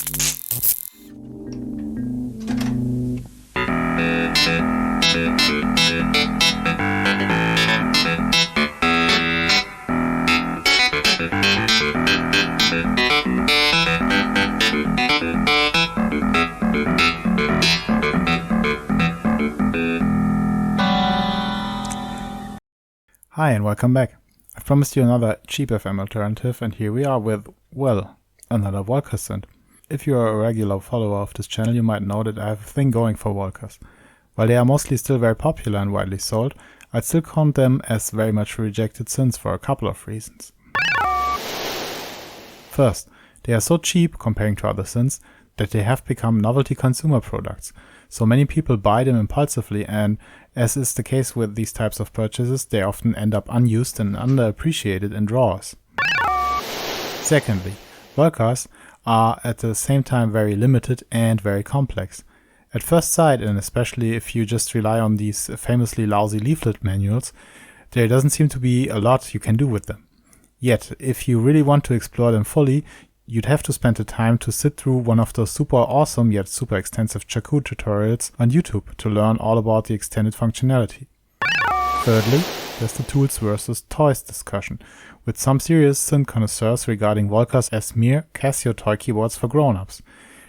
Hi and welcome back. I promised you another cheap FM alternative, and here we are with, well, another Volcas synth. If you are a regular follower of this channel, you might know that I have a thing going for Volcas. While they are mostly still very popular and widely sold, I'd still count them as very much rejected synths for a couple of reasons. First, they are so cheap comparing to other synths that they have become novelty consumer products. So many people buy them impulsively, and as is the case with these types of purchases, they often end up unused and underappreciated in drawers. Secondly, Volcas are at the same time very limited and very complex. At first sight, and especially if you just rely on these famously lousy leaflet manuals, there doesn't seem to be a lot you can do with them. Yet, if you really want to explore them fully, you'd have to spend the time to sit through one of those super awesome yet super extensive Jakku tutorials on YouTube to learn all about the extended functionality. Thirdly, there's the tools versus toys discussion, with some serious synth connoisseurs regarding Volcas as mere Casio toy keyboards for grown-ups.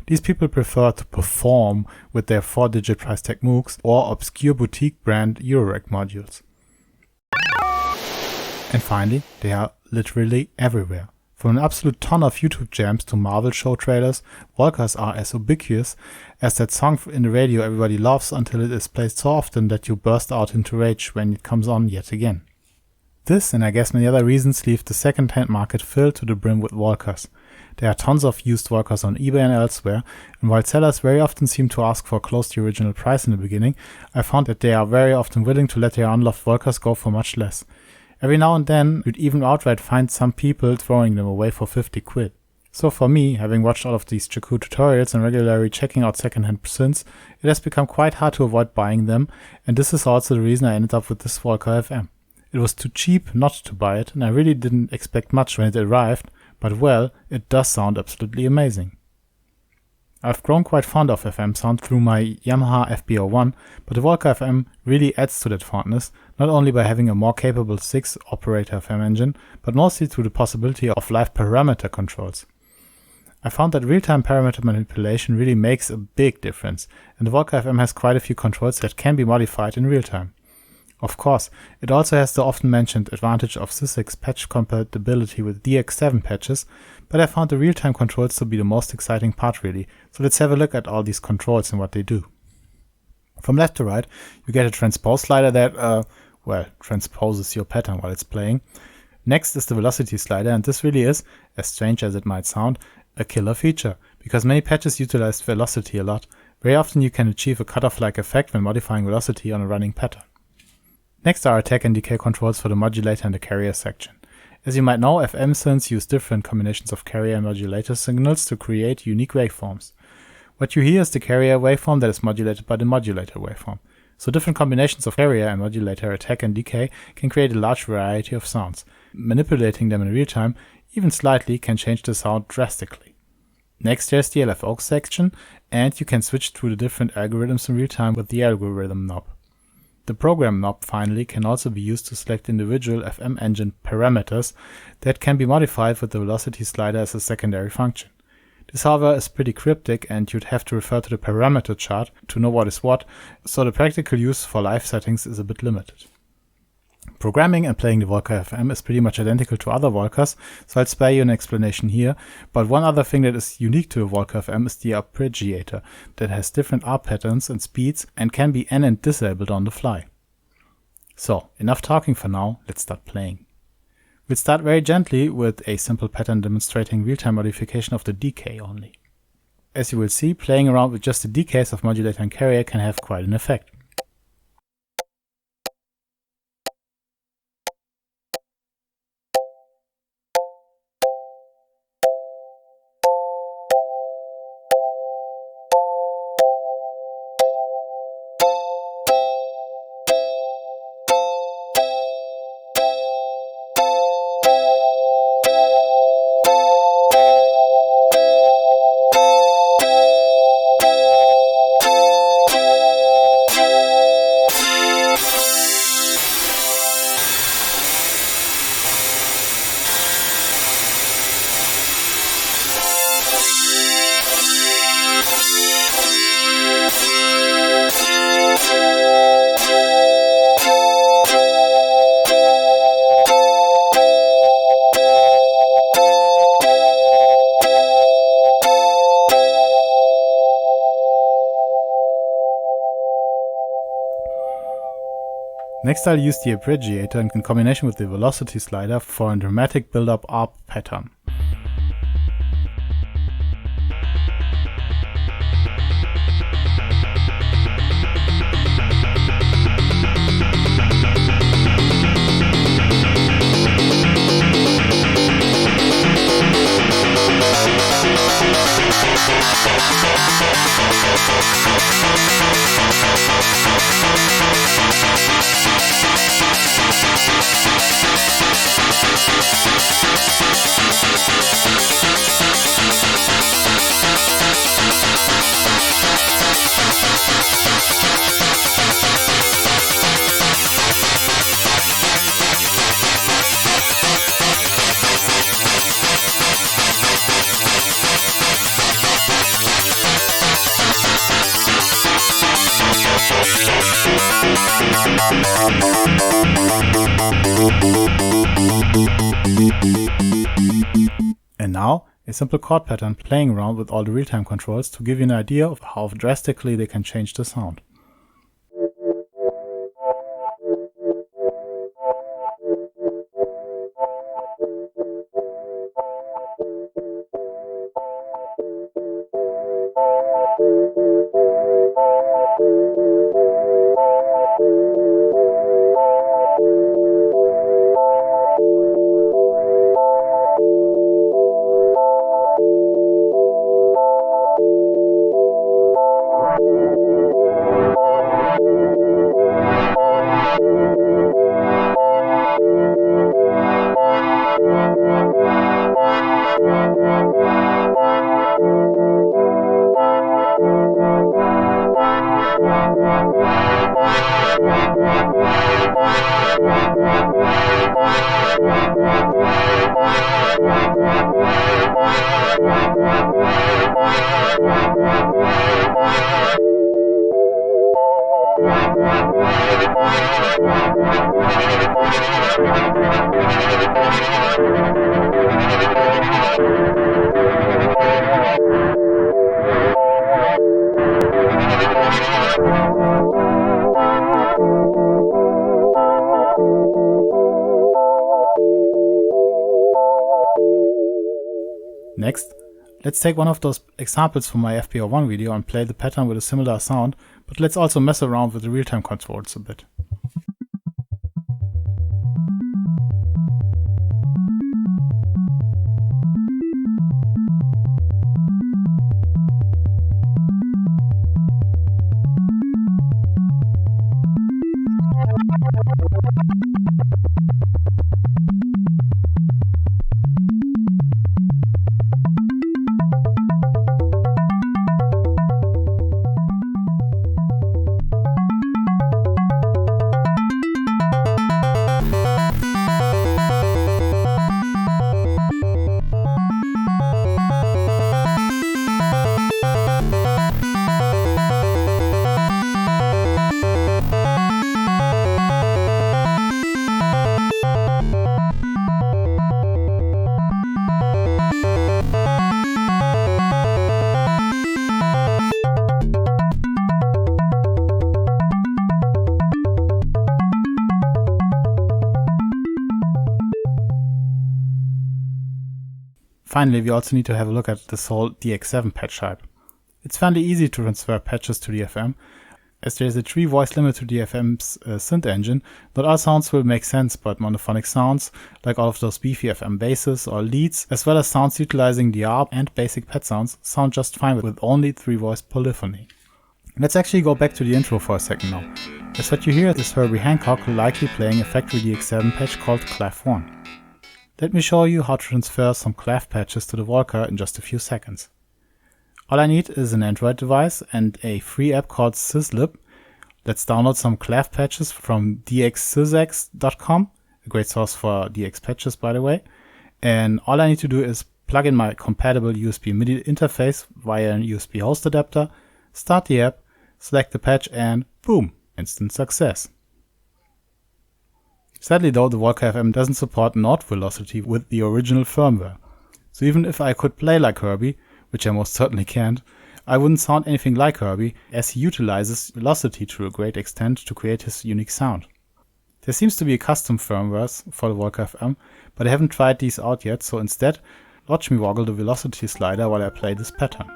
These people prefer to perform with their 4-digit price tag MOOCs or obscure boutique brand Eurorack modules. And finally, they are literally everywhere. From an absolute ton of YouTube jams to Marvel show trailers, Volcas are as ubiquitous as that song in the radio everybody loves until it is played so often that you burst out into rage when it comes on yet again. This, and I guess many other reasons, leave the second-hand market filled to the brim with Volcas. There are tons of used Volcas on eBay and elsewhere, and while sellers very often seem to ask for close to the original price in the beginning, I found that they are very often willing to let their unloved Volcas go for much less. Every now and then, you'd even outright find some people throwing them away for 50 quid. So for me, having watched all of these Jakku tutorials and regularly checking out secondhand synths, it has become quite hard to avoid buying them, and this is also the reason I ended up with this Volca FM. It was too cheap not to buy it, and I really didn't expect much when it arrived, but well, it does sound absolutely amazing. I've grown quite fond of FM sound through my Yamaha FB01, but the Volca FM really adds to that fondness, not only by having a more capable Syx operator FM engine, but mostly through the possibility of live parameter controls. I found that real-time parameter manipulation really makes a big difference, and the Volca FM has quite a few controls that can be modified in real time. Of course, it also has the often mentioned advantage of sysex patch compatibility with DX7 patches, but I found the real-time controls to be the most exciting part really, so let's have a look at all these controls and what they do. From left to right, you get a transpose slider that, transposes your pattern while it's playing. Next is the velocity slider, and this really is, as strange as it might sound, a killer feature, because many patches utilize velocity a lot. Very often you can achieve a cutoff-like effect when modifying velocity on a running pattern. Next are attack and decay controls for the modulator and the carrier section. As you might know, FM synths use different combinations of carrier and modulator signals to create unique waveforms. What you hear is the carrier waveform that is modulated by the modulator waveform. So different combinations of carrier and modulator attack and decay can create a large variety of sounds. Manipulating them in real time, even slightly, can change the sound drastically. Next there's the LFO section, and you can switch through the different algorithms in real time with the algorithm knob. The program knob finally can also be used to select individual FM engine parameters that can be modified with the velocity slider as a secondary function. This however is pretty cryptic, and you'd have to refer to the parameter chart to know what is what, so the practical use for live settings is a bit limited. Programming and playing the Volca FM is pretty much identical to other Volcas, so I'll spare you an explanation here, but one other thing that is unique to the Volca FM is the arpeggiator that has different arp patterns and speeds and can be en- and disabled on the fly. So, enough talking for now, let's start playing. We'll start very gently with a simple pattern demonstrating real-time modification of the decay only. As you will see, playing around with just the decays of modulator and carrier can have quite an effect. Next I'll use the arpeggiator in combination with the velocity slider for a dramatic build-up ARP pattern. And now, a simple chord pattern playing around with all the real-time controls to give you an idea of how drastically they can change the sound. Next, let's take one of those examples from my FPO1 video and play the pattern with a similar sound, but let's also mess around with the real-time controls a bit. Finally, we also need to have a look at this whole DX7 patch type. It's fairly easy to transfer patches to the FM, as there is a 3-voice limit to the FM's synth engine. Not all sounds will make sense, but monophonic sounds, like all of those beefy FM basses or leads, as well as sounds utilizing the ARP and basic pad sounds, sound just fine with only 3-voice polyphony. Let's actually go back to the intro for a second now, as what you hear is Herbie Hancock likely playing a factory DX7 patch called Clavin. Let me show you how to transfer some Clav patches to the Volca in just a few seconds. All I need is an Android device and a free app called Syx-Lib. Let's download some Clav patches from sysex.com, a great source for DX patches by the way. And all I need to do is plug in my compatible USB MIDI interface via an USB host adapter, start the app, select the patch and boom, instant success. Sadly though, the Volca FM doesn't support Node velocity with the original firmware. So even if I could play like Herbie, which I most certainly can't, I wouldn't sound anything like Herbie, as he utilizes velocity to a great extent to create his unique sound. There seems to be a custom firmware for the Volca FM, but I haven't tried these out yet, so instead, watch me woggle the velocity slider while I play this pattern.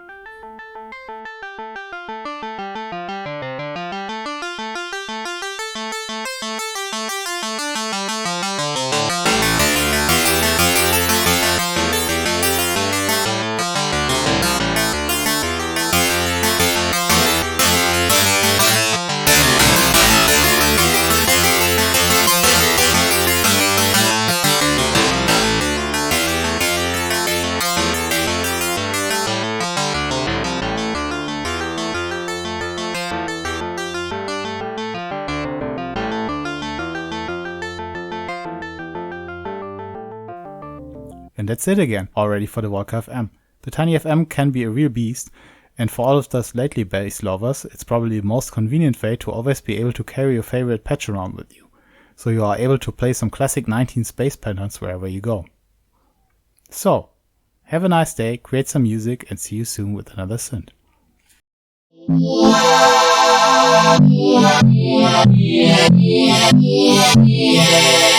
And that's it again, already for the Volca FM. The Tiny FM can be a real beast, and for all of those lately bass lovers, it's probably the most convenient way to always be able to carry your favorite patch around with you, so you are able to play some classic 19th bass patterns wherever you go. So, have a nice day, create some music, and see you soon with another synth. Yeah.